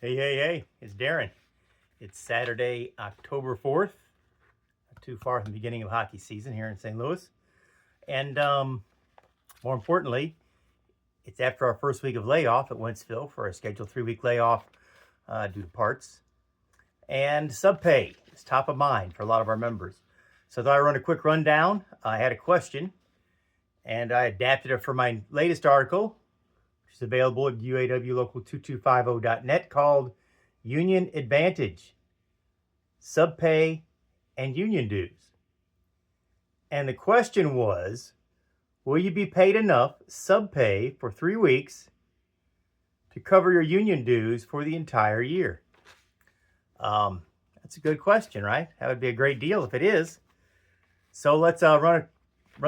Hey, it's Darren. It's Saturday, October 4th, not too far from the beginning of hockey season here in St. Louis. And more importantly, it's after our first week of layoff at Wentzville for a scheduled 3-week layoff due to parts. And subpay is top of mind for a lot of our members. So I thought I'd run a quick rundown. I had a question, and I adapted it for my latest article, which is available at uawlocal2250.net, called Union Advantage, Subpay, and Union Dues. And the question was, will you be paid enough subpay for 3 weeks to cover your union dues for the entire year? That's a good question, right? That would be a great deal if it is. So let's run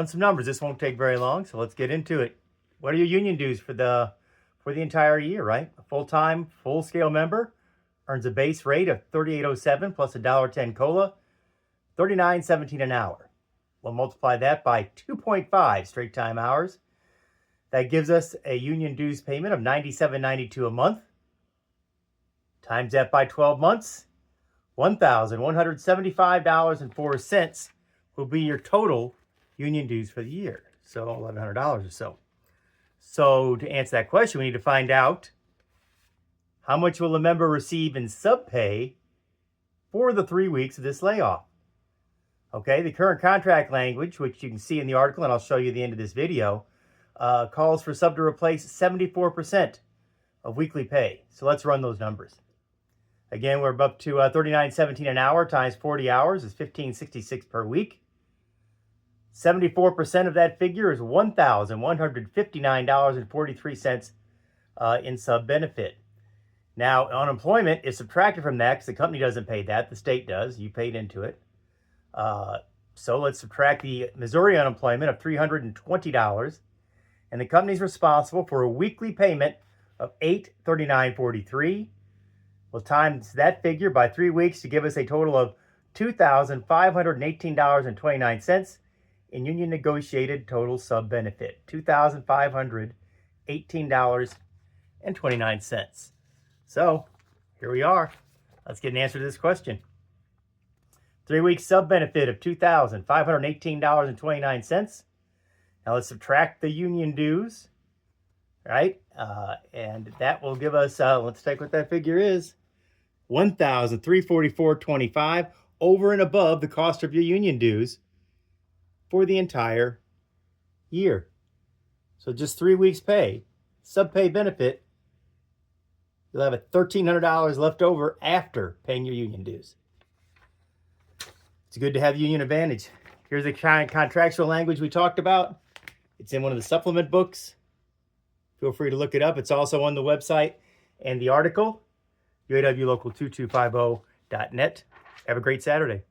some numbers. This won't take very long, so let's get into it. What are your union dues for the entire year, right? A full-time, full-scale member earns a base rate of $38.07 plus a $1.10 COLA, $39.17 an hour. We'll multiply that by 2.5 straight time hours. That gives us a union dues payment of $97.92 a month. Times that by 12 months, $1,175.04 will be your total union dues for the year. So $1,100 or so. So to answer that question, we need to find out how much will a member receive in subpay for the 3 weeks of this layoff. Okay, the current contract language, which you can see in the article, and I'll show you at the end of this video, calls for sub to replace 74% of weekly pay. So let's run those numbers. Again, we're up to $39.17 an hour times 40 hours is $15.66 per week. 74% of that figure is $1,159.43 in sub benefit. Now, unemployment is subtracted from that because the company doesn't pay that. The state does. You paid into it. So let's subtract the Missouri unemployment of $320. And the company's responsible for a weekly payment of $839.43. We'll times that figure by 3 weeks to give us a total of $2,518.29 in union negotiated total sub benefit. $2,518.29. So here we are. Let's get an answer to this question. 3 week sub benefit of $2,518.29. Now let's subtract the union dues, right? And that will give us, let's take what that figure is, $1,344.25 over and above the cost of your union dues for the entire year. So just 3 weeks pay, sub pay benefit, you'll have $1,300 left over after paying your union dues. It's good to have Union Advantage. Here's the kind of contractual language we talked about. It's in one of the supplement books. Feel free to look it up. It's also on the website and the article, uawlocal2250.net. Have a great Saturday.